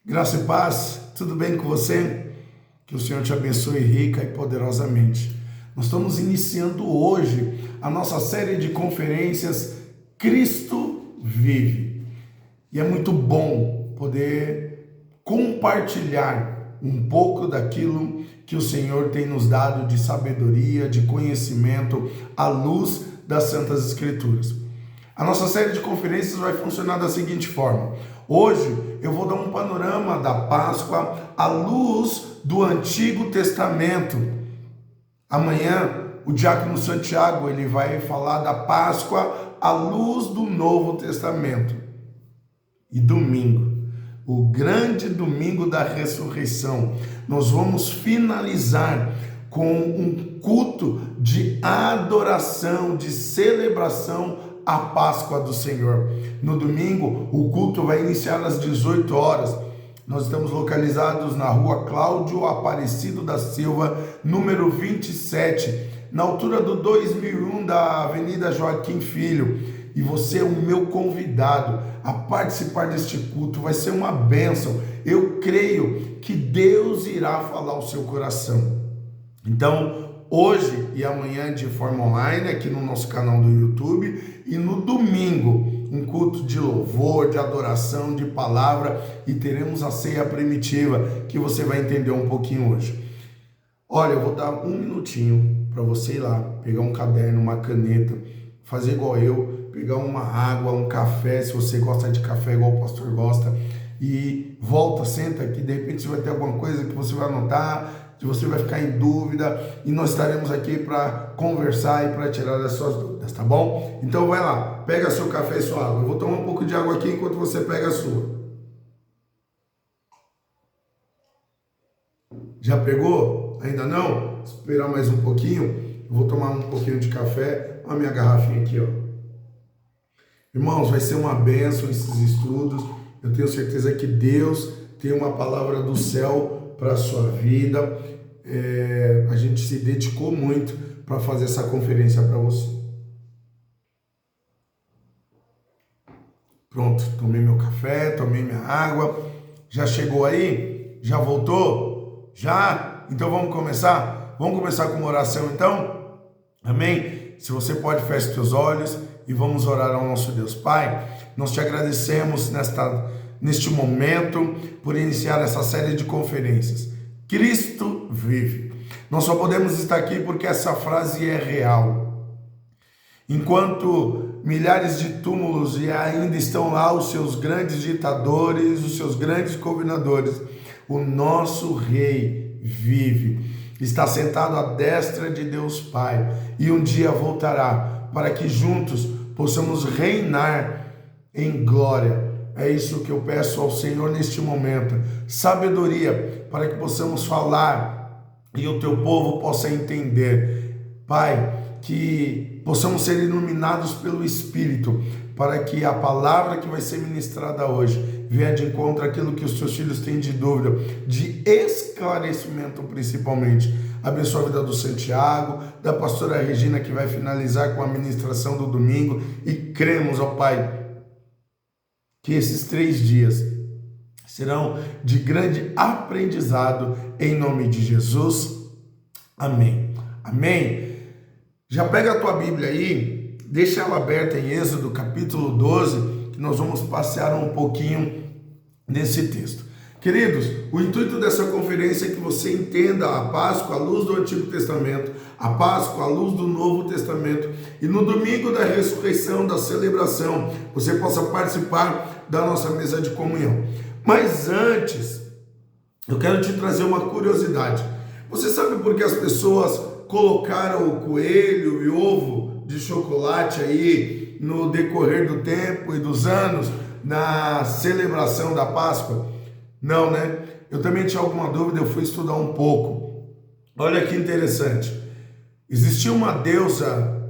Graça e paz, tudo bem com você? Que o Senhor te abençoe rica e poderosamente. Nós estamos iniciando hoje a nossa série de conferências Cristo Vive. E é muito bom poder compartilhar um pouco daquilo que o Senhor tem nos dado de sabedoria, de conhecimento, à luz das Santas Escrituras. A nossa série de conferências vai funcionar da seguinte forma. Hoje eu vou dar um panorama da Páscoa à luz do Antigo Testamento. Amanhã o diácono Santiago ele vai falar da Páscoa à luz do Novo Testamento. E domingo, o grande domingo da ressurreição, nós vamos finalizar com um culto de adoração, de celebração a Páscoa do Senhor. No domingo, o culto vai iniciar às 18 horas. Nós estamos localizados na rua Cláudio Aparecido da Silva, número 27, na altura do 2001 da Avenida Joaquim Filho. E você é o meu convidado a participar deste culto. Vai ser uma bênção. Eu creio que Deus irá falar ao seu coração. Então, hoje e amanhã de forma online, aqui no nosso canal do YouTube, e no domingo, um culto de louvor, de adoração, de palavra, e teremos a ceia primitiva, que você vai entender um pouquinho hoje. Olha, eu vou dar um minutinho para você ir lá, pegar um caderno, uma caneta, fazer igual eu, pegar uma água, um café, se você gosta de café igual o pastor gosta, e volta, senta aqui, de repente você vai ter alguma coisa que você vai anotar, que você vai ficar em dúvida, e nós estaremos aqui para conversar e para tirar as suas dúvidas, tá bom? Então vai lá, pega seu café e sua água. Eu vou tomar um pouco de água aqui enquanto você pega a sua. Já pegou? Ainda não? Esperar mais um pouquinho. Eu vou tomar um pouquinho de café. Olha a minha garrafinha aqui, ó. Irmãos, vai ser uma bênção esses estudos. Eu tenho certeza que Deus tem uma palavra do céu para a sua vida. A gente se dedicou muito para fazer essa conferência para você. Pronto, tomei meu café, tomei minha água. Já chegou aí? Já voltou? Já? Então vamos começar? Vamos começar com uma oração então? Amém? Se você pode, feche os teus olhos e vamos orar ao nosso Deus. Pai, nós te agradecemos neste momento por iniciar essa série de conferências. Cristo vive. Nós só podemos estar aqui porque essa frase é real. Enquanto milhares de túmulos e ainda estão lá os seus grandes ditadores, os seus grandes governadores, o nosso Rei vive. Está sentado à destra de Deus Pai e um dia voltará para que juntos possamos reinar em glória. É isso que eu peço ao Senhor neste momento, sabedoria para que possamos falar e o teu povo possa entender. Pai, que possamos ser iluminados pelo Espírito, para que a palavra que vai ser ministrada hoje venha de encontro àquilo que os teus filhos têm de dúvida, de esclarecimento principalmente. Abençoa a vida do Santiago, da pastora Regina, que vai finalizar com a ministração do domingo, e cremos, ó Pai, que esses 3 dias serão de grande aprendizado em nome de Jesus. Amém. Amém. Já pega a tua Bíblia aí, deixa ela aberta em Êxodo capítulo 12, que nós vamos passear um pouquinho nesse texto. Queridos, o intuito dessa conferência é que você entenda a Páscoa à luz do Antigo Testamento, a Páscoa à luz do Novo Testamento, e no domingo da ressurreição, da celebração, você possa participar da nossa mesa de comunhão. Mas antes, eu quero te trazer uma curiosidade. Você sabe por que as pessoas colocaram o coelho e ovo de chocolate aí no decorrer do tempo e dos anos na celebração da Páscoa? Não, né? Eu também tinha alguma dúvida, eu fui estudar um pouco. Olha que interessante. Existia uma deusa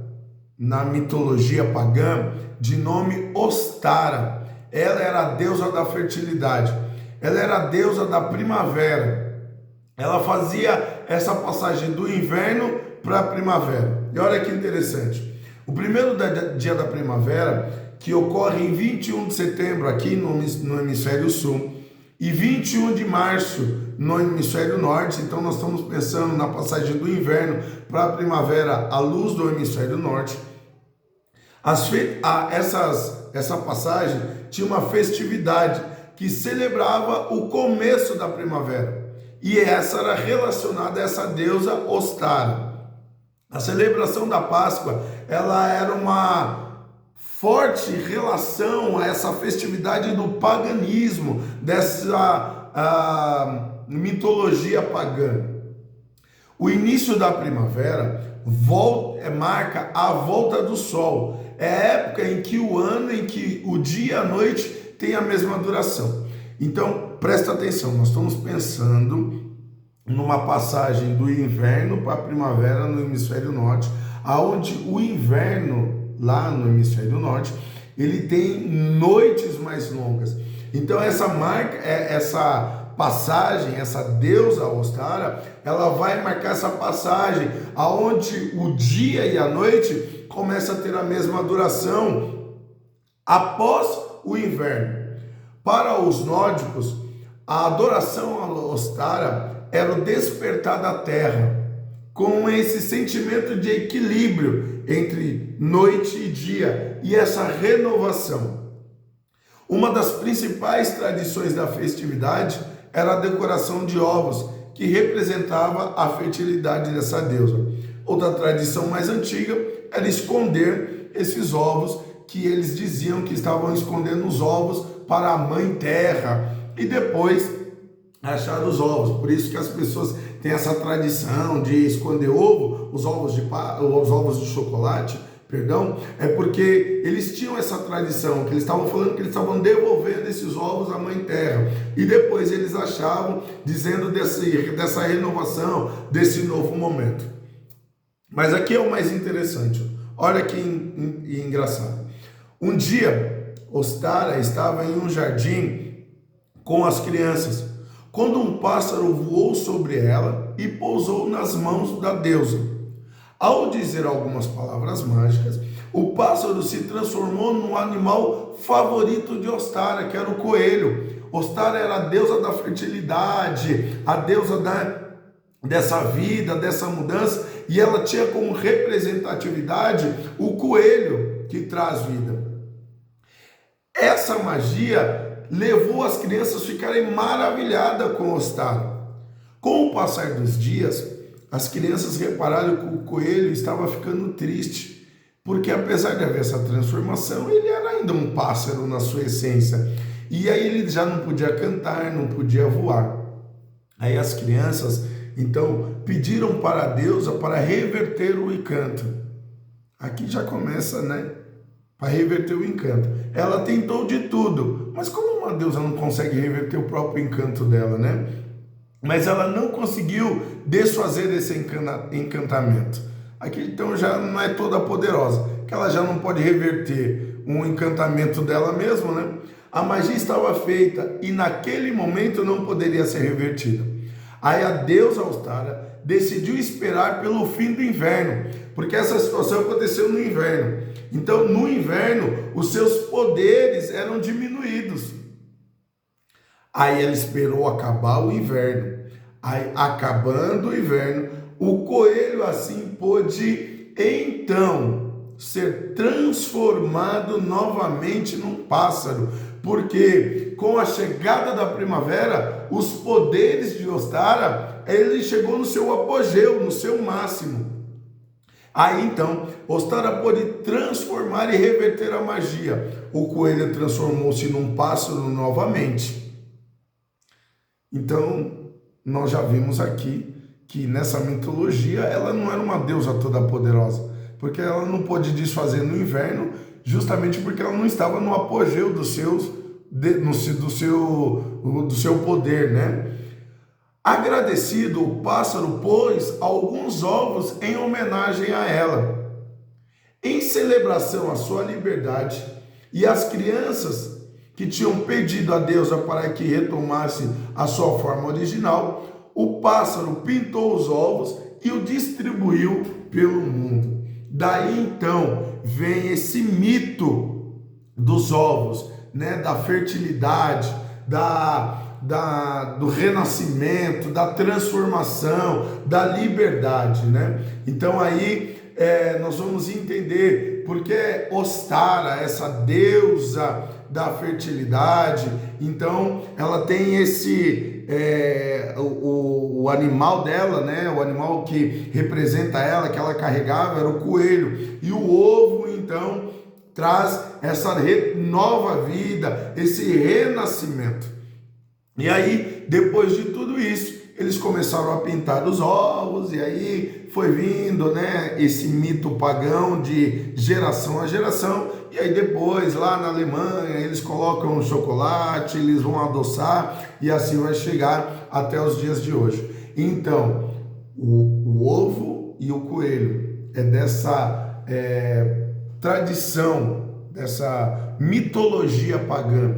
na mitologia pagã de nome Ostara. Ela era a deusa da fertilidade. Ela era a deusa da primavera. Ela fazia essa passagem do inverno para a primavera. E olha que interessante. O primeiro dia da primavera, que ocorre em 21 de setembro aqui no hemisfério sul, e 21 de março no hemisfério norte. Então nós estamos pensando na passagem do inverno para a primavera à luz do hemisfério norte. Essa passagem tinha uma festividade que celebrava o começo da primavera, e essa era relacionada a essa deusa Ostara. A celebração da Páscoa, ela era uma forte relação a essa festividade do paganismo, dessa mitologia pagã. O início da primavera marca a volta do sol. É a época em que o ano, em que o dia e a noite tem a mesma duração. Então, presta atenção, nós estamos pensando numa passagem do inverno para a primavera no hemisfério norte, aonde o inverno lá no hemisfério norte, ele tem noites mais longas. Então essa passagem, essa deusa Ostara, ela vai marcar essa passagem aonde o dia e a noite começa a ter a mesma duração após o inverno. Para os nórdicos, a adoração a Ostara era o despertar da terra, com esse sentimento de equilíbrio entre noite e dia e essa renovação. Uma das principais tradições da festividade era a decoração de ovos, que representava a fertilidade dessa deusa. Outra tradição mais antiga era esconder esses ovos, que eles diziam que estavam escondendo os ovos para a mãe terra, e depois achar os ovos. Por isso que as pessoas têm essa tradição de esconder ovo, os ovos de chocolate, é porque eles tinham essa tradição, que eles estavam falando que eles estavam devolvendo esses ovos à mãe terra, e depois eles achavam, dizendo dessa renovação, desse novo momento. Mas aqui é o mais interessante, olha que engraçado. Um dia, Ostara estava em um jardim com as crianças, quando um pássaro voou sobre ela e pousou nas mãos da deusa. Ao dizer algumas palavras mágicas, o pássaro se transformou no animal favorito de Ostara, que era o coelho. Ostara era a deusa da fertilidade, a deusa dessa vida, dessa mudança, e ela tinha como representatividade o coelho que traz vida. Essa magia levou as crianças a ficarem maravilhadas com Ostara. Com o passar dos dias, as crianças repararam que o coelho estava ficando triste, porque apesar de haver essa transformação, ele era ainda um pássaro na sua essência. E aí ele já não podia cantar, não podia voar. Aí as crianças, então, pediram para a deusa para reverter o encanto. Aqui já começa, né? Para reverter o encanto. Ela tentou de tudo, mas como uma deusa não consegue reverter o próprio encanto dela, né? Mas ela não conseguiu desfazer esse encantamento. Aqui então já não é toda poderosa, que ela já não pode reverter um encantamento dela mesma, né? A magia estava feita e naquele momento não poderia ser revertida. Aí a deusa Ostara decidiu esperar pelo fim do inverno, porque essa situação aconteceu no inverno. Então no inverno os seus poderes eram diminuídos. Aí ela esperou acabar o inverno. Aí, acabando o inverno, o coelho assim pôde então ser transformado novamente num pássaro, porque com a chegada da primavera, os poderes de Ostara, ele chegou no seu apogeu, no seu máximo. Aí então, Ostara pôde transformar e reverter a magia. O coelho transformou-se num pássaro novamente. Então, nós já vimos aqui que nessa mitologia ela não era uma deusa toda poderosa, porque ela não pôde desfazer no inverno, justamente porque ela não estava no apogeu do seu poder, né? Agradecido, o pássaro pôs alguns ovos em homenagem a ela, em celebração à sua liberdade, e as crianças que tinham pedido a deusa para que retomasse a sua forma original, o pássaro pintou os ovos e o distribuiu pelo mundo. Daí então vem esse mito dos ovos, né, da fertilidade, da do renascimento, da transformação, da liberdade, né? Então aí nós vamos entender porque Ostara, essa deusa da fertilidade, então ela tem esse o animal dela, né? O animal que representa ela, que ela carregava, era o coelho, e o ovo então traz essa nova vida, esse renascimento. E aí, depois de tudo isso, eles começaram a pintar os ovos, e aí foi vindo, né, esse mito pagão de geração a geração. E aí depois, lá na Alemanha, eles colocam chocolate, eles vão adoçar, e assim vai chegar até os dias de hoje. Então, o ovo e o coelho é dessa tradição, dessa mitologia pagã.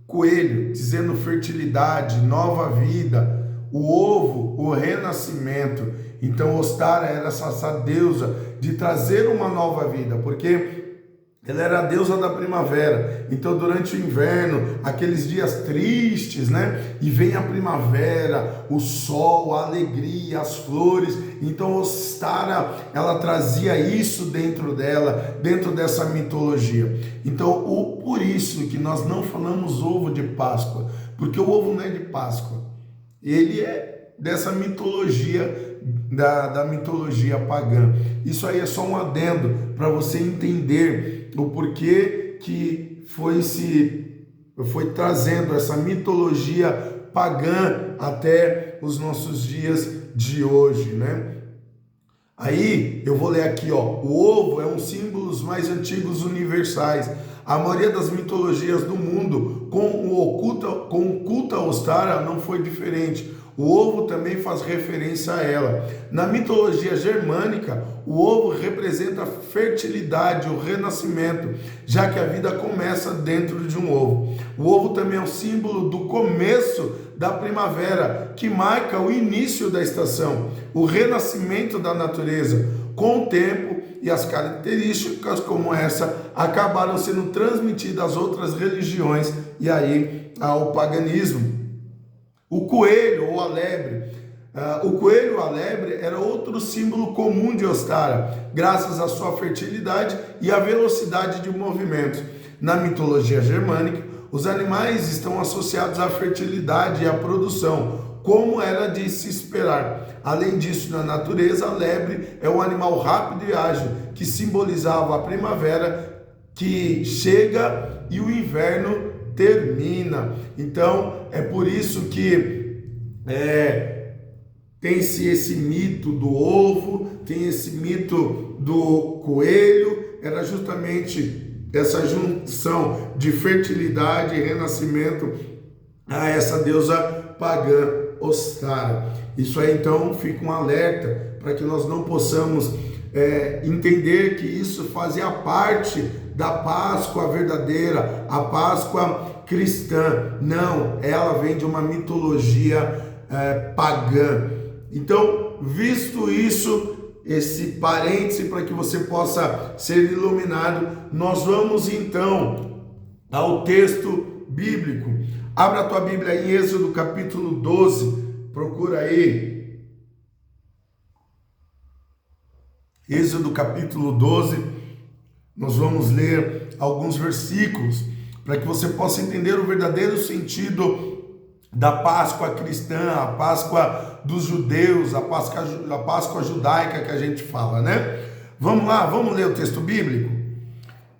Coelho dizendo fertilidade, nova vida, o ovo, o renascimento. Então Ostara era essa deusa de trazer uma nova vida, porque ela era a deusa da primavera. Então durante o inverno, aqueles dias tristes, né? E vem a primavera, o sol, a alegria, as flores. Então Ostara, ela trazia isso dentro dela, dentro dessa mitologia. Então por isso que nós não falamos ovo de Páscoa, porque o ovo não é de Páscoa. Ele é dessa mitologia, da mitologia pagã. Isso aí é só um adendo para você entender o porquê que foi trazendo essa mitologia pagã até os nossos dias de hoje, né? Aí eu vou ler aqui, ó, o ovo é um símbolo dos mais antigos universais. A maioria das mitologias do mundo com o culto a Ostara não foi diferente. O ovo também faz referência a ela. Na mitologia germânica, o ovo representa a fertilidade, o renascimento, já que a vida começa dentro de um ovo. O ovo também é um símbolo do começo da primavera, que marca o início da estação, o renascimento da natureza. Com o tempo e as características como essa acabaram sendo transmitidas às outras religiões e aí ao paganismo. O coelho ou a lebre. O coelho ou a lebre era outro símbolo comum de Ostara, graças à sua fertilidade e à velocidade de movimento. Na mitologia germânica, os animais estão associados à fertilidade e à produção, como era de se esperar. Além disso, na natureza, a lebre é um animal rápido e ágil, que simbolizava a primavera que chega e o inverno termina. Então é por isso que tem-se esse mito do ovo, tem esse mito do coelho. Era justamente essa junção de fertilidade e renascimento a essa deusa pagã Ostara. Isso aí então fica um alerta para que nós não possamos entender que isso fazia parte da Páscoa verdadeira, a Páscoa cristã. Não, ela vem de uma mitologia pagã. Então, visto isso, esse parêntese para que você possa ser iluminado, nós vamos então ao texto bíblico. Abra a tua Bíblia em Êxodo capítulo 12, procura aí. Êxodo capítulo 12, nós vamos ler alguns versículos para que você possa entender o verdadeiro sentido da Páscoa cristã, a Páscoa dos judeus, a Páscoa judaica que a gente fala, né? Vamos lá, vamos ler o texto bíblico?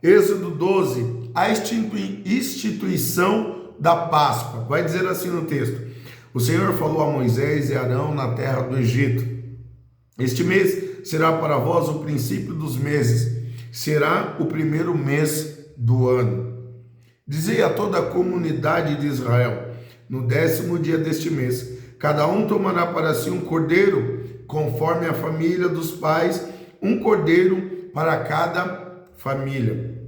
Êxodo 12, a instituição da Páscoa. Vai dizer assim no texto: o Senhor falou a Moisés e Arão na terra do Egito: este mês será para vós o princípio dos meses, será o primeiro mês do ano. Dizei a toda a comunidade de Israel: no 10º dia deste mês, cada um tomará para si um cordeiro, conforme a família dos pais, um cordeiro para cada família.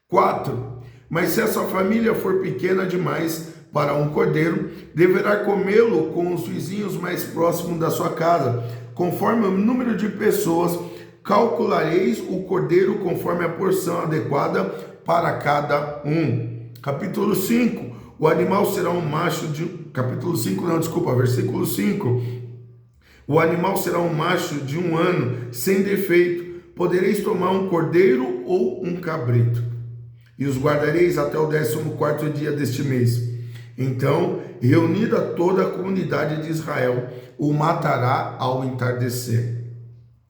4. Mas se essa família for pequena demais para um cordeiro, deverá comê-lo com os vizinhos mais próximos da sua casa. Conforme o número de pessoas, calculareis o cordeiro conforme a porção adequada para cada um. Capítulo 5. O animal será um macho capítulo 5, não, desculpa, versículo 5. O animal será um macho de 1 ano, sem defeito. Podereis tomar um cordeiro ou um cabrito, e os guardareis até o 14º dia deste mês. Então, reunida toda a comunidade de Israel, o matará ao entardecer.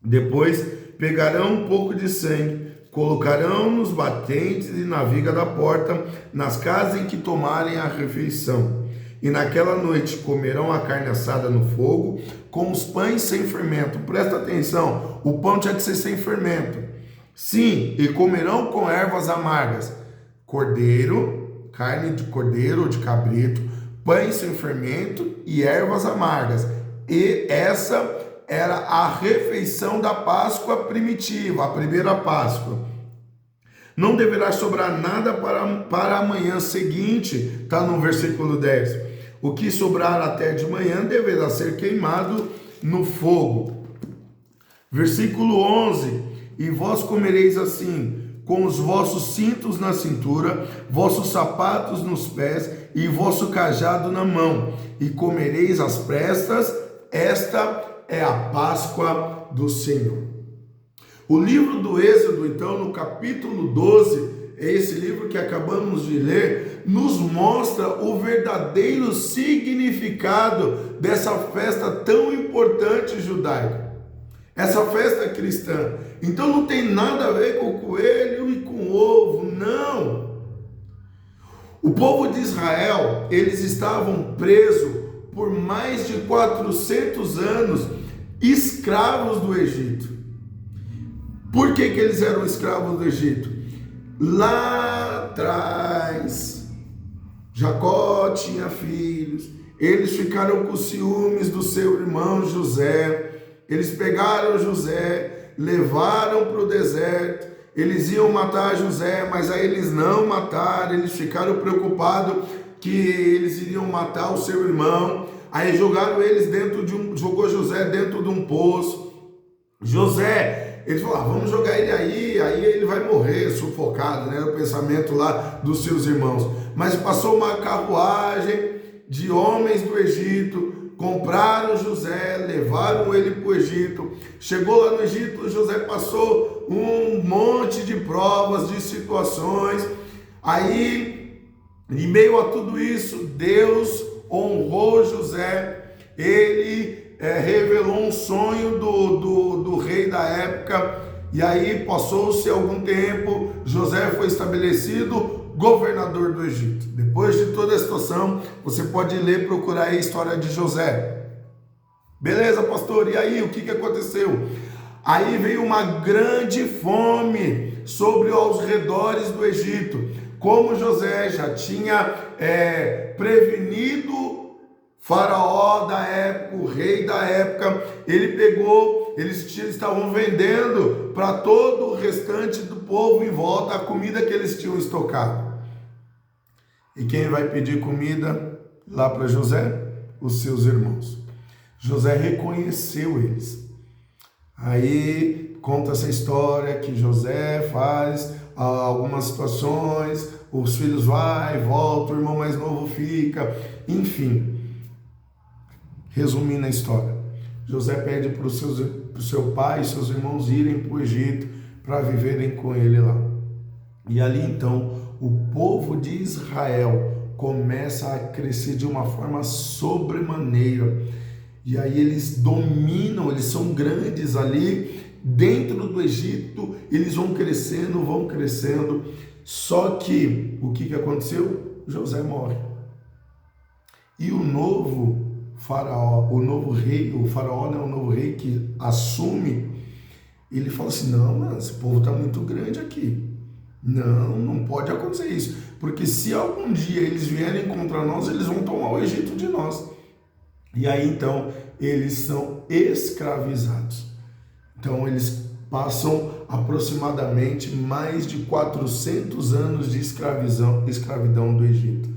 Depois, pegarão um pouco de sangue, colocarão nos batentes e na viga da porta, nas casas em que tomarem a refeição. E naquela noite comerão a carne assada no fogo, com os pães sem fermento. Presta atenção, o pão tinha que ser sem fermento. Sim, e comerão com ervas amargas, cordeiro, carne de cordeiro ou de cabrito, pães sem fermento e ervas amargas. E essa era a refeição da Páscoa primitiva, a primeira Páscoa. Não deverá sobrar nada para a manhã seguinte, está no versículo 10. O que sobrar até de manhã deverá ser queimado no fogo. Versículo 11. E vós comereis assim, com os vossos cintos na cintura, vossos sapatos nos pés e vosso cajado na mão, e comereis às pressas. Esta é a Páscoa do Senhor. O livro do Êxodo, então, no capítulo 12, esse livro que acabamos de ler, nos mostra o verdadeiro significado dessa festa tão importante judaica, essa festa cristã. Então não tem nada a ver com o coelho e com o ovo, não. O povo de Israel, eles estavam presos por mais de 400 anos, escravos do Egito. Por que eles eram escravos do Egito? Lá atrás, Jacó tinha filhos, eles ficaram com ciúmes do seu irmão José, eles pegaram José, levaram para o deserto, eles iam matar José, mas aí eles não mataram, eles ficaram preocupados que eles iriam matar o seu irmão, aí jogaram eles jogou José dentro de um poço. José, eles falaram, vamos jogar ele aí ele vai morrer sufocado, né? O pensamento lá dos seus irmãos. Mas passou uma carruagem de homens do Egito, compraram José, levaram ele para o Egito. Chegou lá no Egito, José passou um monte de provas, de situações. Aí, em meio a tudo isso, Deus honrou José. Ele revelou um sonho do rei da época, e aí passou-se algum tempo, José foi estabelecido governador do Egito. Depois de toda a situação, você pode ler, procurar aí a história de José. Beleza, pastor, e aí o que aconteceu? Aí veio uma grande fome sobre os redores do Egito. Como José já tinha prevenido Faraó da época, o rei da época, eles estavam vendendo para todo o restante do povo em volta a comida que eles tinham estocado. E quem vai pedir comida lá para José? Os seus irmãos. José reconheceu eles. Aí conta essa história que José faz algumas situações, os filhos vai, volta, o irmão mais novo fica, enfim. Resumindo a história, José pede para o seu pai e seus irmãos irem para o Egito para viverem com ele lá. E ali então o povo de Israel começa a crescer de uma forma sobremaneira. E aí eles dominam, eles são grandes ali dentro do Egito, eles vão crescendo. Só que o que aconteceu? José morre. E o novo Faraó, o novo rei, o Faraó, né, o novo rei que assume, ele fala assim, não, mas esse povo está muito grande aqui, não pode acontecer isso, porque se algum dia eles vierem contra nós, eles vão tomar o Egito de nós. E aí então eles são escravizados. Então eles passam aproximadamente mais de 400 anos de escravidão do Egito.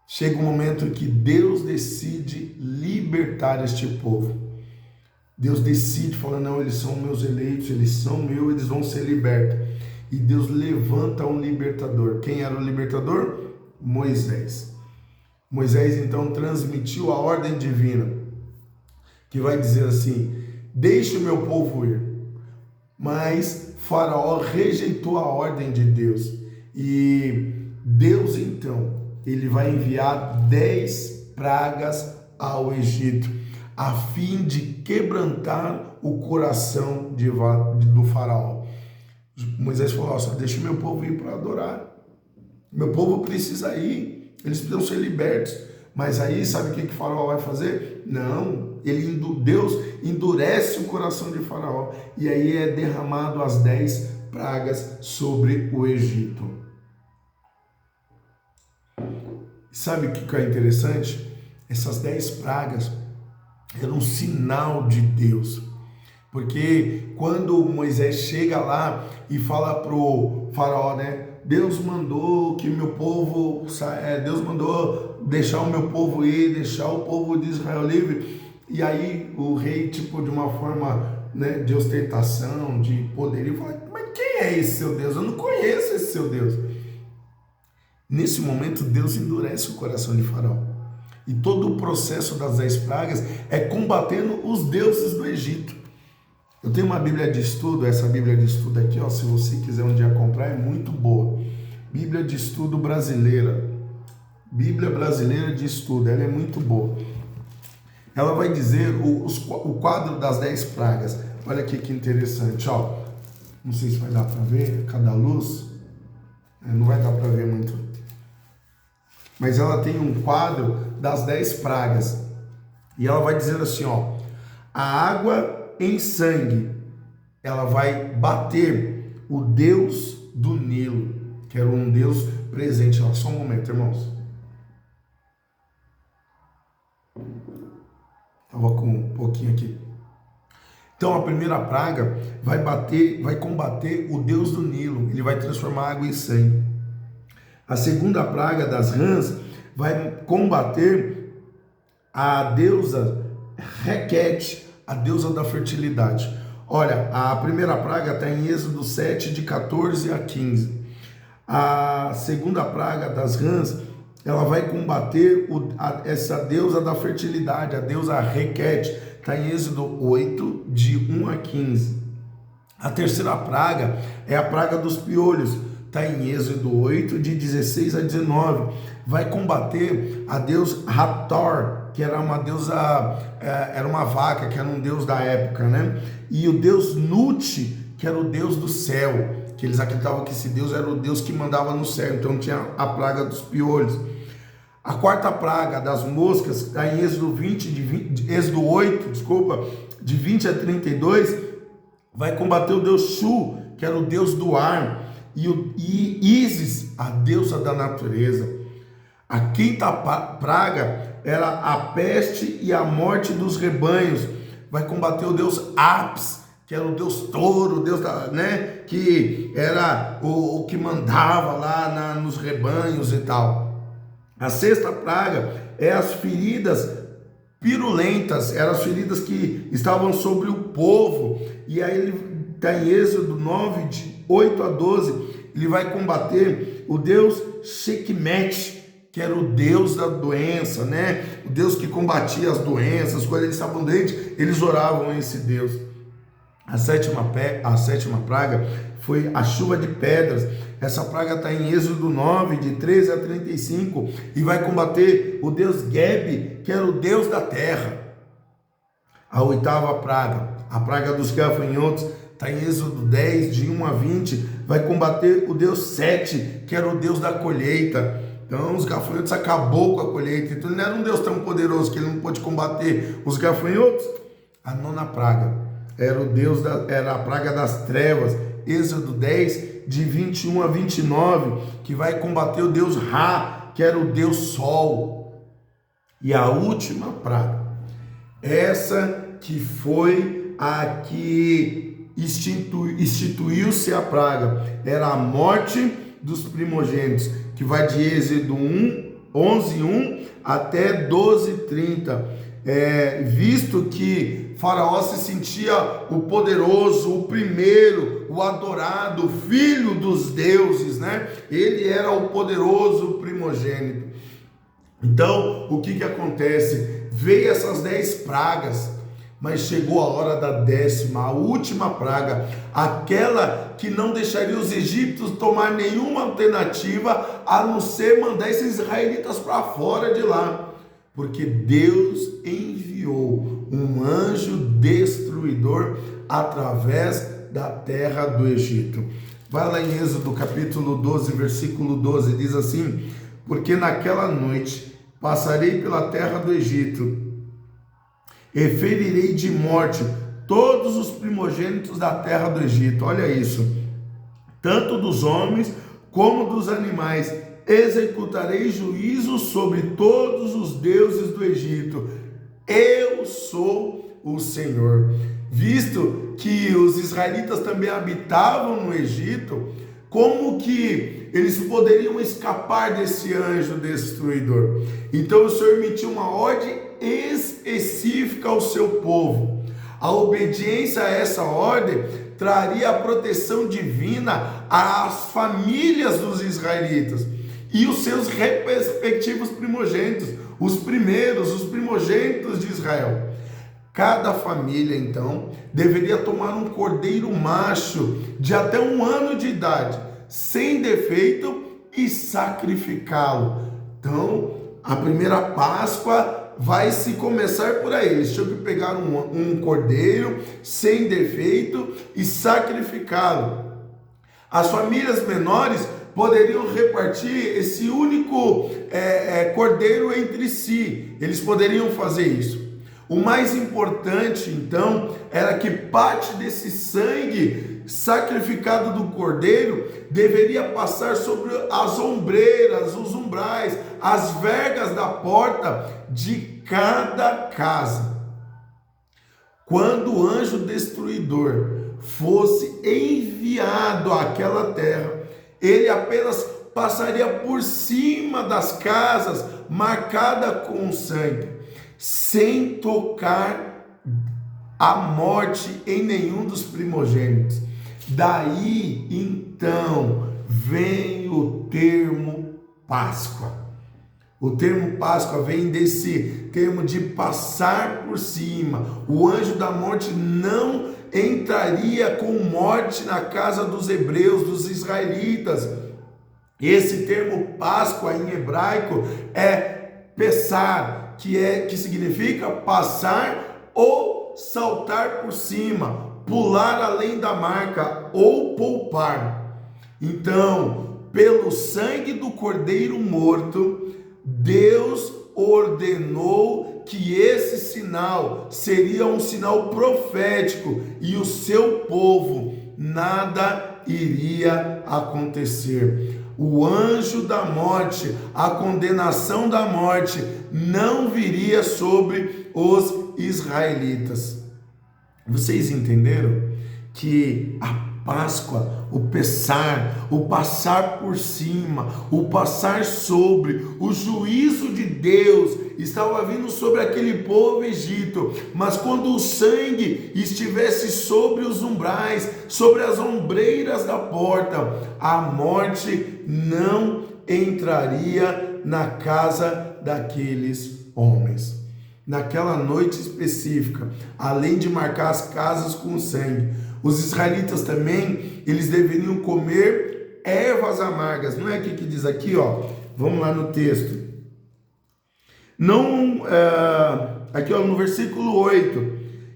Chega um momento que Deus decide libertar este povo. Deus decide, fala, não, eles são meus eleitos, eles são meus, eles vão ser libertos. E Deus levanta um libertador. Quem era o libertador? Moisés. Moisés então transmitiu a ordem divina, que vai dizer assim: deixe o meu povo ir. Mas Faraó rejeitou a ordem de Deus, e Deus então, ele vai enviar 10 pragas ao Egito, a fim de quebrantar o coração do Faraó. Moisés falou: só deixa o meu povo ir para adorar, meu povo precisa ir, eles precisam ser libertos. Mas aí, sabe o que Faraó vai fazer? Não, Deus endurece o coração de Faraó, e aí é derramado as 10 pragas sobre o Egito. Sabe o que é interessante? Essas 10 pragas eram um sinal de Deus, porque quando Moisés chega lá e fala pro Faraó, né? Deus mandou que meu povo saia, Deus mandou deixar o meu povo ir, deixar o povo de Israel livre. E aí o rei, tipo, de uma forma, né, de ostentação, de poderio, fala: mas quem é esse seu Deus? Eu não conheço esse seu Deus. Nesse momento, Deus endurece o coração de Faraó. E todo o processo das 10 pragas é combatendo os deuses do Egito. Eu tenho uma Bíblia de estudo, essa Bíblia de estudo aqui, ó, se você quiser um dia comprar, é muito boa. Bíblia de estudo brasileira. Bíblia brasileira de estudo, ela é muito boa. Ela vai dizer o quadro das 10 pragas. Olha aqui que interessante, ó. Não sei se vai dar para ver, cada luz. Não vai dar para ver muito. Mas ela tem um quadro das 10 pragas. E ela vai dizer assim, ó: a água em sangue, ela vai bater o Deus do Nilo, que era um Deus presente. Ó, só um momento, irmãos. Estava com um pouquinho aqui. Então a primeira praga vai combater o Deus do Nilo, ele vai transformar água em sangue. A segunda praga das rãs vai combater a deusa Requete, a deusa da fertilidade. Olha, a primeira praga está em Êxodo 7, de 14 a 15. A segunda praga das rãs, ela vai combater essa deusa da fertilidade, a deusa Requete, está em Êxodo 8, de 1 a 15. A terceira praga é a praga dos piolhos, está em Êxodo 8, de 16 a 19. Vai combater a deusa Hathor, que era uma deusa, era uma vaca, que era um deus da época, né? E o deus Nut, que era o deus do céu, que eles acreditavam que esse deus era o deus que mandava no céu, então tinha a praga dos piolhos. A quarta praga das moscas está em Êxodo 8, de 20 a 32, vai combater o deus Shu, que era o deus do ar, e Ísis, a deusa da natureza. A quinta praga era a peste e a morte dos rebanhos. Vai combater o deus Apis, que era o deus touro, o deus né, que era o que mandava lá nos rebanhos e tal. A sexta praga é as feridas pirulentas, eram as feridas que estavam sobre o povo. E aí ele está em Êxodo 9, de 8 a 12, ele vai combater o deus Sekhmet, que era o deus da doença, né? O deus que combatia as doenças. Quando eles estavam doentes, eles oravam a esse deus. A sétima praga foi a chuva de pedras. Essa praga está em Êxodo 9, de 13 a 35, e vai combater o deus Geb, que era o deus da terra. A oitava praga, a praga dos gafanhotos, está em Êxodo 10, de 1 a 20, vai combater o deus Sete, que era o deus da colheita. Então os gafanhotos acabou com a colheita, então ele não era um Deus tão poderoso que ele não pôde combater os gafanhotos. A nona praga era a praga das trevas, Êxodo 10, de 21 a 29, que vai combater o deus Ra, que era o deus Sol. E a última praga, essa que foi a que instituiu-se a praga, era a morte dos primogênitos, que vai de Êxodo 11:1 até 12:30, visto que Faraó se sentia o poderoso, o primeiro, o adorado, o filho dos deuses, né? Ele era o poderoso primogênito. Então, o que acontece? Veio essas 10 pragas, mas chegou a hora da 10ª, a última praga, aquela que não deixaria os egípcios tomar nenhuma alternativa a não ser mandar esses israelitas para fora de lá, porque Deus enviou um anjo destruidor através da terra do Egito. Vai lá em Êxodo capítulo 12, versículo 12, diz assim: porque naquela noite passarei pela terra do Egito e ferirei de morte todos os primogênitos da terra do Egito. Olha isso, tanto dos homens como dos animais. Executarei juízo sobre todos os deuses do Egito. Eu sou o Senhor. Visto que os israelitas também habitavam no Egito, como que eles poderiam escapar desse anjo destruidor? Então o Senhor emitiu uma ordem específica ao seu povo. A obediência a essa ordem traria a proteção divina às famílias dos israelitas e os seus respectivos primogênitos, os primogênitos de Israel. Cada família, então, deveria tomar um cordeiro macho de até 1 ano de idade, sem defeito, e sacrificá-lo. Então, a primeira Páscoa vai se começar por aí. Eles tinham que pegar um cordeiro sem defeito e sacrificá-lo. As famílias menores poderiam repartir esse único cordeiro entre si. Eles poderiam fazer isso. O mais importante, então, era que parte desse sangue sacrificado do cordeiro deveria passar sobre as ombreiras, os umbrais, as vergas da porta de cada casa. Quando o anjo destruidor fosse enviado àquela terra, ele apenas passaria por cima das casas marcadas com sangue, sem tocar a morte em nenhum dos primogênitos. Daí então vem o termo Páscoa. O termo Páscoa vem desse termo de passar por cima. O anjo da morte não entraria com morte na casa dos hebreus, dos israelitas. Esse termo Páscoa em hebraico é Pessar, que significa passar ou saltar por cima, pular além da marca ou poupar. Então, pelo sangue do cordeiro morto, Deus ordenou que esse sinal seria um sinal profético e o seu povo nada iria acontecer. O anjo da morte, a condenação da morte, não viria sobre os israelitas. Vocês entenderam que a Páscoa, o Pessar, o passar por cima, o passar sobre, o juízo de Deus estava vindo sobre aquele povo Egito, mas quando o sangue estivesse sobre os umbrais, sobre as ombreiras da porta, a morte não entraria na casa daqueles homens. Naquela noite específica, além de marcar as casas com sangue, os israelitas também, eles deveriam comer ervas amargas. Não é aqui que diz aqui, ó. Vamos lá no texto. Não, aqui ó, no versículo 8.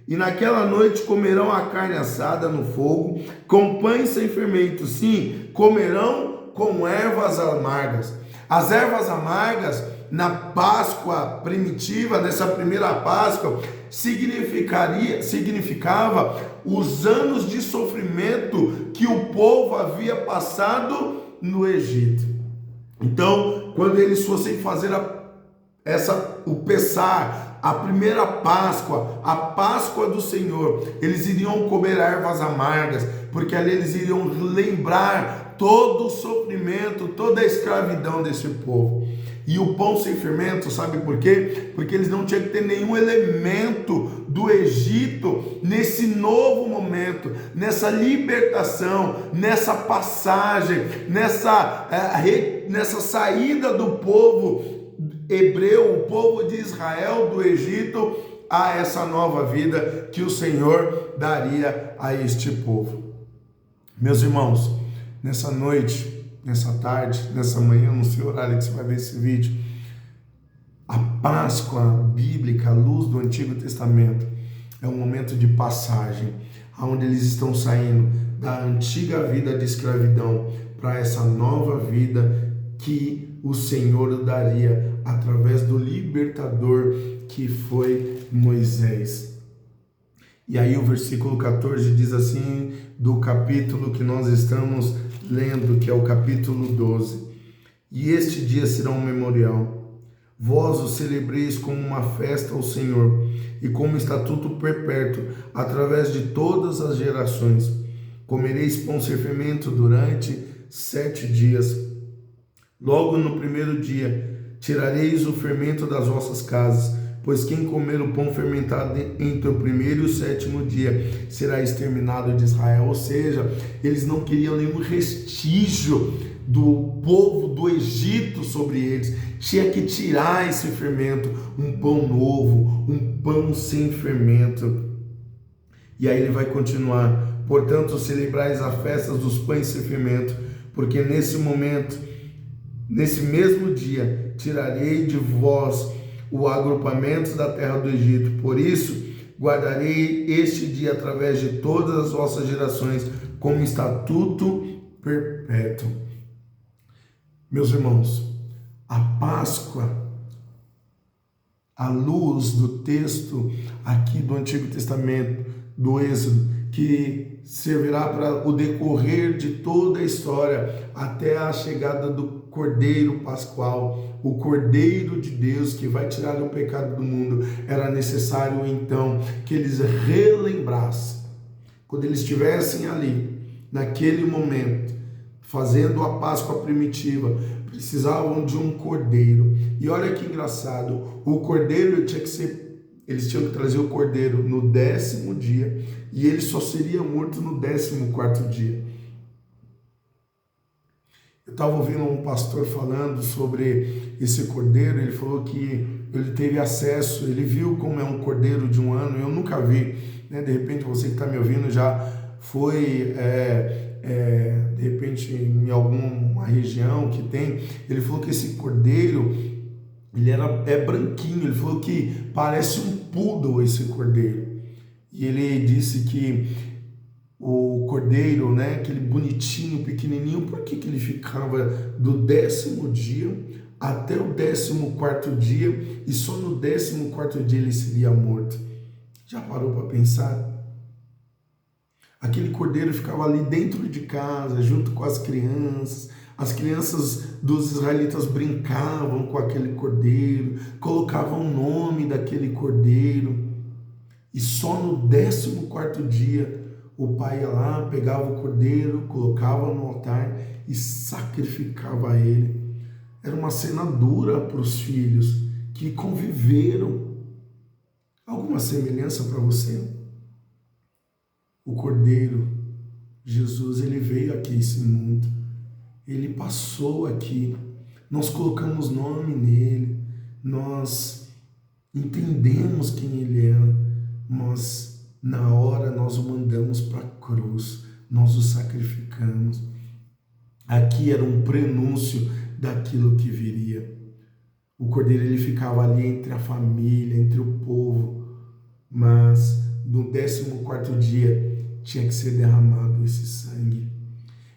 E naquela noite comerão a carne assada no fogo, com pães sem fermento. Sim, comerão com ervas amargas. As ervas amargas, na Páscoa primitiva, nessa primeira Páscoa, significava os anos de sofrimento que o povo havia passado no Egito. Então, quando eles fossem fazer o Pessar, a primeira Páscoa, a Páscoa do Senhor, eles iriam comer ervas amargas, porque ali eles iriam lembrar todo o sofrimento, toda a escravidão desse povo. E o pão sem fermento, sabe por quê? Porque eles não tinham que ter nenhum elemento do Egito, nesse novo momento, nessa libertação, nessa passagem, nessa saída do povo hebreu, o povo de Israel do Egito, a essa nova vida que o Senhor daria a este povo. Meus irmãos, nessa noite, nessa tarde, nessa manhã, no seu horário que você vai ver esse vídeo, a Páscoa bíblica, a luz do Antigo Testamento, é um momento de passagem, onde eles estão saindo da antiga vida de escravidão para essa nova vida que o Senhor daria através do libertador que foi Moisés. E aí o versículo 14 diz assim, do capítulo que nós estamos lendo, que é o capítulo 12. E este dia será um memorial. Vós o celebreis como uma festa ao Senhor e como estatuto perpétuo através de todas as gerações. Comereis pão sem fermento durante 7 dias. Logo no primeiro dia tirareis o fermento das vossas casas, pois quem comer o pão fermentado entre o primeiro e o 7º dia será exterminado de Israel. Ou seja, eles não queriam nenhum restígio do povo do Egito sobre eles. Tinha que tirar esse fermento, um pão novo, um pão sem fermento. E aí ele vai continuar: portanto, celebrais a festa dos pães sem fermento, porque nesse momento, nesse mesmo dia, tirarei de vós o agrupamento da terra do Egito. Por isso, guardarei este dia através de todas as vossas gerações como estatuto perpétuo. Meus irmãos, a Páscoa, à luz do texto aqui do Antigo Testamento, do Êxodo, que servirá para o decorrer de toda a história até a chegada do Cordeiro Pascual, o Cordeiro de Deus que vai tirar o pecado do mundo. Era necessário então que eles relembrassem, quando eles estivessem ali, naquele momento, fazendo a Páscoa primitiva, precisavam de um cordeiro. E olha que engraçado, o cordeiro eles tinham que trazer o cordeiro no 10º dia, e ele só seria morto no 14º dia. Eu estava ouvindo um pastor falando sobre esse cordeiro. Ele falou que ele teve acesso, ele viu como é um cordeiro de 1 ano. Eu nunca vi, né? De repente você que está me ouvindo já foi, de repente em alguma região que tem. Ele falou que esse cordeiro, ele é branquinho. Ele falou que parece um poodle esse cordeiro. E ele disse que o cordeiro, né, aquele bonitinho, pequenininho, por que ele ficava do 10º dia até o 14º dia, e só no 14º dia ele seria morto? Já parou para pensar? Aquele cordeiro ficava ali dentro de casa, junto com as crianças dos israelitas brincavam com aquele cordeiro, colocavam o nome daquele cordeiro, e só no 14º dia o pai ia lá, pegava o cordeiro, colocava no altar e sacrificava ele. Era uma cena dura para os filhos que conviveram. Alguma semelhança para você? O cordeiro, Jesus, ele veio aqui a esse mundo. Ele passou aqui. Nós colocamos nome nele. Nós entendemos quem ele é. Mas na hora nós o mandamos para a cruz, nós o sacrificamos. Aqui era um prenúncio daquilo que viria. O cordeiro, ele ficava ali entre a família, entre o povo, mas no 14º dia tinha que ser derramado esse sangue.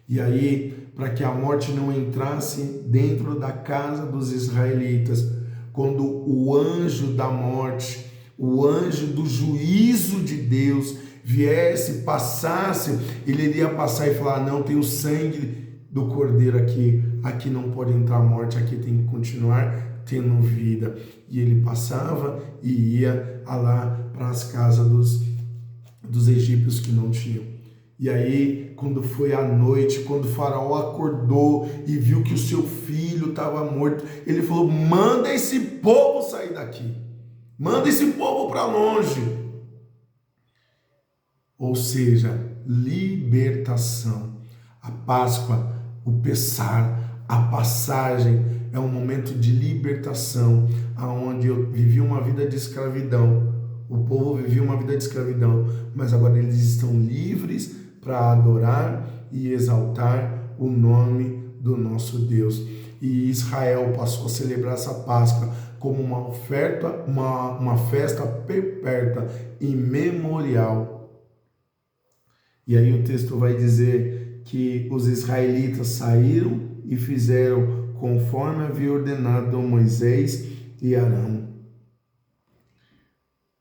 E aí, para que a morte não entrasse dentro da casa dos israelitas, quando o anjo da morte, o anjo do juízo de Deus viesse, passasse, ele iria passar e falar: não, tem o sangue do cordeiro aqui não pode entrar morte, aqui tem que continuar tendo vida. E ele passava e ia lá para as casas dos egípcios que não tinham. E aí, quando foi à noite, quando o faraó acordou e viu que o seu filho estava morto, ele falou: manda esse povo sair daqui. Manda esse povo para longe. ou seja, libertação. A Páscoa, o Pessar, a passagem é um momento de libertação, aonde eu vivi uma vida de escravidão. O povo vivia uma vida de escravidão, mas agora eles estão livres para adorar e exaltar o nome do nosso Deus. E Israel passou a celebrar essa Páscoa como uma oferta, uma festa perpétua e memorial. E aí o texto vai dizer que os israelitas saíram e fizeram conforme havia ordenado Moisés e Arão.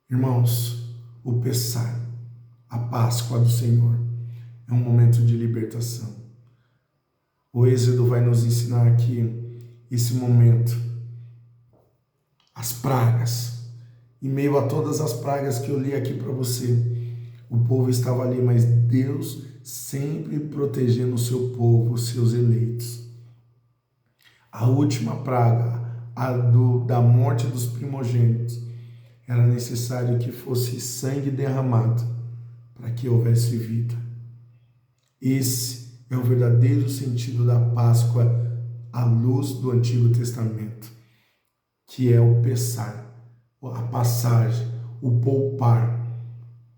Irmãos, o Pessar, a Páscoa do Senhor, é um momento de libertação. O Êxodo vai nos ensinar que esse momento, as pragas, em meio a todas as pragas que eu li aqui para você, o povo estava ali, mas Deus sempre protegendo o seu povo, os seus eleitos. A última praga, da morte dos primogênitos, era necessário que fosse sangue derramado para que houvesse vida. Esse é o verdadeiro sentido da Páscoa à luz do Antigo Testamento, que é o Pessar, a passagem, o poupar,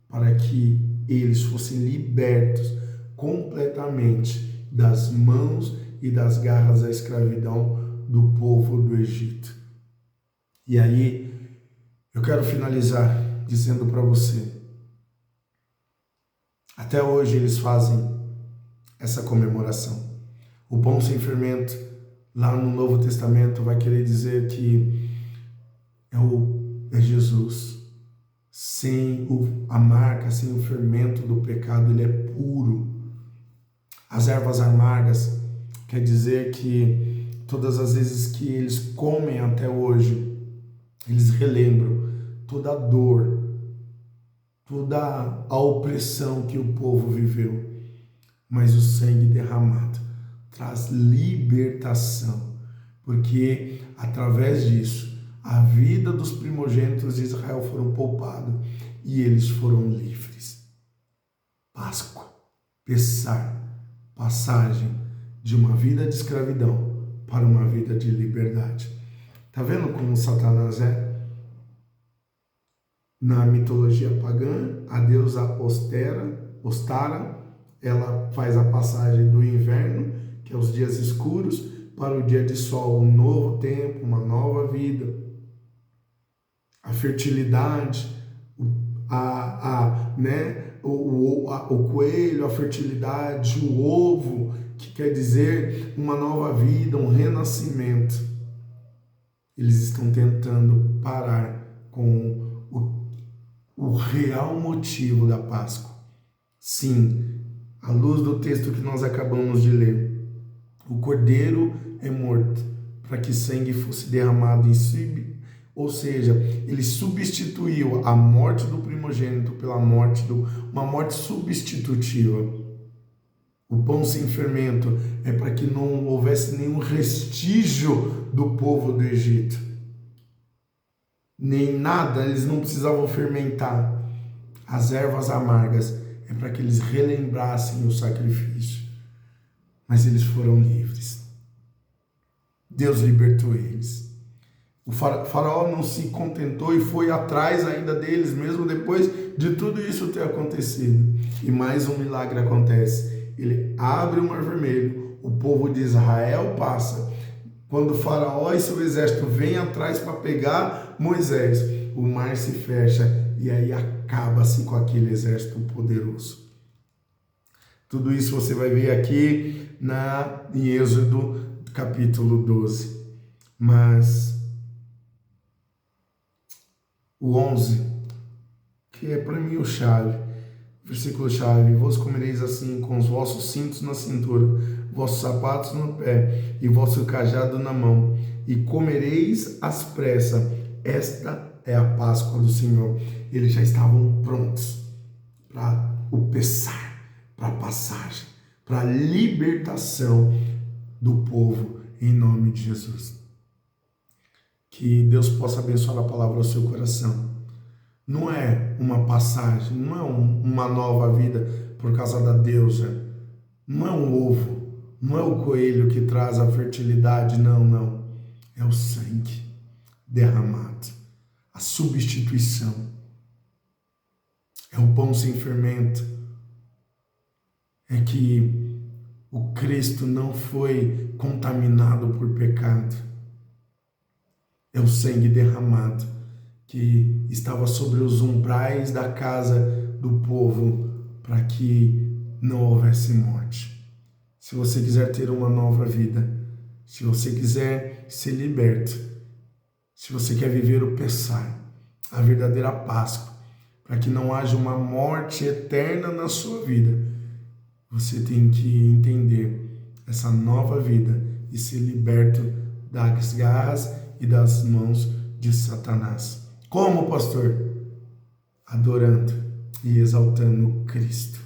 para que eles fossem libertos completamente das mãos e das garras da escravidão do povo do Egito. E aí, eu quero finalizar dizendo para você, até hoje eles fazem essa comemoração. O pão sem fermento, lá no Novo Testamento, vai querer dizer que é Jesus. Sem a marca, sem o fermento do pecado, ele é puro. As ervas amargas quer dizer que todas as vezes que eles comem até hoje, eles relembram toda a dor, toda a opressão que o povo viveu. Mas o sangue derramado traz libertação, porque através disso a vida dos primogênitos de Israel foram poupados e eles foram livres. Páscoa, Pessar, passagem de uma vida de escravidão para uma vida de liberdade. Tá vendo como Satanás é? Na mitologia pagã, a deusa Ostara, ela faz a passagem do inverno, que é os dias escuros, para o dia de sol, um novo tempo, uma nova vida. A fertilidade, o coelho, a fertilidade, o ovo, que quer dizer uma nova vida, um renascimento. Eles estão tentando parar com o real motivo da Páscoa. Sim, à luz do texto que nós acabamos de ler, o cordeiro é morto para que sangue fosse derramado em si, ou seja, ele substituiu a morte do primogênito pela uma morte substitutiva. O pão sem fermento é para que não houvesse nenhum vestígio do povo do Egito. Nem nada, eles não precisavam fermentar. As ervas amargas é para que eles relembrassem o sacrifício. Mas eles foram livres. Deus libertou eles. O faraó não se contentou e foi atrás ainda deles, mesmo depois de tudo isso ter acontecido. E mais um milagre acontece. Ele abre o Mar Vermelho, o povo de Israel passa. Quando o faraó e seu exército vêm atrás para pegar Moisés, o mar se fecha e aí acaba-se com aquele exército poderoso. Tudo isso você vai ver aqui em Êxodo capítulo 12. Mas o 11, que é para mim o chave, versículo chave: vós comereis assim com os vossos cintos na cintura, vossos sapatos no pé e vosso cajado na mão, e comereis às pressas. Esta é a Páscoa do Senhor. Eles já estavam prontos para o Pessar, para a passagem, para a libertação do povo, em nome de Jesus. Que Deus possa abençoar a palavra ao seu coração. não é uma passagem, não é uma nova vida por causa da deusa, não é um ovo, não é o coelho que traz a fertilidade, não. É o sangue derramado, a substituição. É o pão sem fermento. É que o Cristo não foi contaminado por pecado. É o sangue derramado que estava sobre os umbrais da casa do povo para que não houvesse morte. Se você quiser ter uma nova vida, se você quiser ser liberto, se você quer viver o Pessah, a verdadeira Páscoa, para que não haja uma morte eterna na sua vida, você tem que entender essa nova vida e ser liberto das garras e das mãos de Satanás. Como, pastor? Adorando e exaltando Cristo.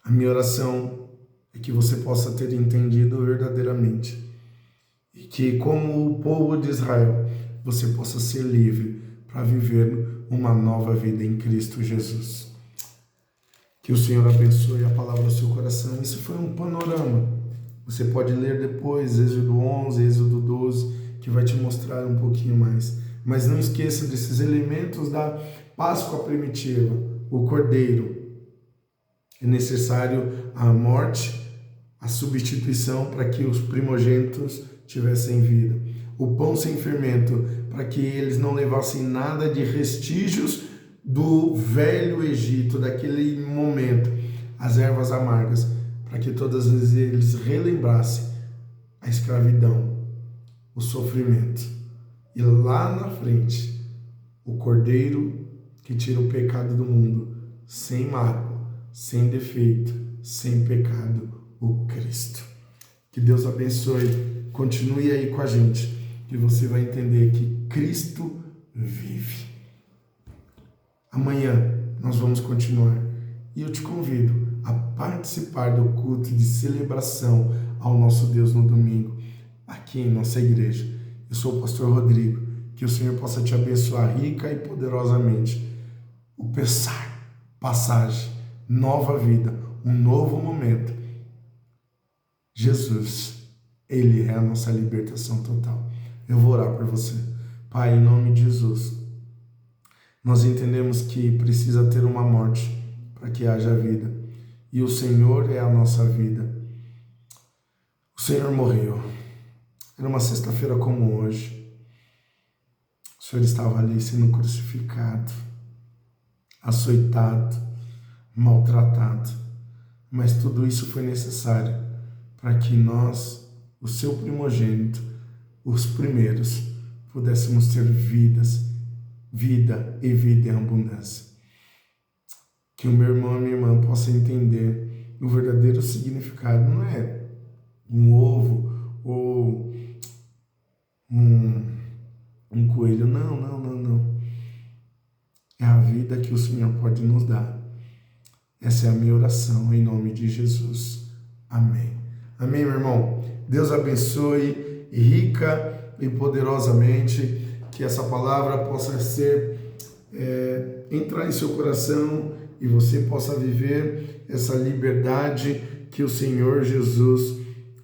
A minha oração é que você possa ter entendido verdadeiramente e que, como o povo de Israel, você possa ser livre para viver uma nova vida em Cristo Jesus. Que o Senhor abençoe a palavra do seu coração. Isso foi um panorama. Você pode ler depois Êxodo 11, Êxodo 12, que vai te mostrar um pouquinho mais. Mas não esqueça desses elementos da Páscoa primitiva. O cordeiro. É necessário a morte, a substituição para que os primogênitos tivessem vida. O pão sem fermento, para que eles não levassem nada de vestígios do velho Egito, daquele momento. As ervas amargas, para que todas as vezes eles relembrassem a escravidão, o sofrimento. E lá na frente, o cordeiro que tira o pecado do mundo, sem mácula, sem defeito, sem pecado, o Cristo. Que Deus abençoe. Continue aí com a gente, que você vai entender que Cristo vive. Amanhã nós vamos continuar e eu te convido a participar do culto de celebração ao nosso Deus no domingo, aqui em nossa igreja. Eu sou o pastor Rodrigo, que o Senhor possa te abençoar rica e poderosamente. O Pessah, passagem, nova vida, um novo momento. Jesus, Ele é a nossa libertação total. Eu vou orar por você. Pai, em nome de Jesus, nós entendemos que precisa ter uma morte para que haja vida. E o Senhor é a nossa vida. O Senhor morreu. Era uma sexta-feira como hoje. O Senhor estava ali sendo crucificado, açoitado, maltratado. Mas tudo isso foi necessário para que nós, o seu primogênito, os primeiros, pudéssemos ter vida e vida em abundância. Que o meu irmão e minha irmã possam entender o verdadeiro significado. Não é um ovo ou um coelho. Não. É a vida que o Senhor pode nos dar. Essa é a minha oração em nome de Jesus. Amém. Amém, meu irmão? Deus abençoe rica e poderosamente. Que essa palavra possa entrar em seu coração e você possa viver essa liberdade que o Senhor Jesus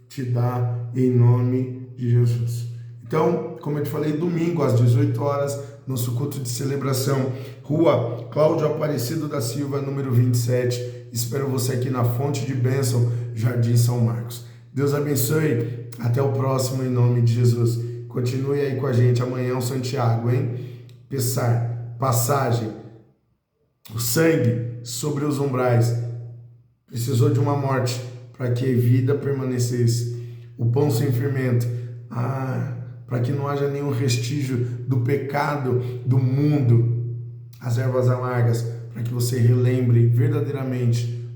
te dá em nome de Jesus. Então, como eu te falei, domingo às 18 horas, nosso culto de celebração, Rua Cláudio Aparecido da Silva, número 27. Espero você aqui na Fonte de Bênção, Jardim São Marcos. Deus abençoe. Até o próximo em nome de Jesus. Continue aí com a gente. Amanhã o Santiago, hein? Pessah, passagem, o sangue sobre os umbrais. Precisou de uma morte para que a vida permanecesse. O pão sem fermento, para que não haja nenhum vestígio do pecado do mundo. As ervas amargas, para que você relembre verdadeiramente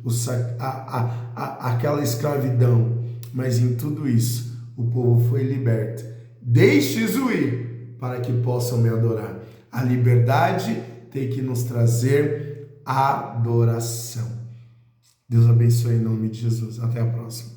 aquela escravidão. Mas em tudo isso, o povo foi liberto. Deixe-os ir para que possam me adorar. A liberdade tem que nos trazer adoração. Deus abençoe em nome de Jesus. Até a próxima.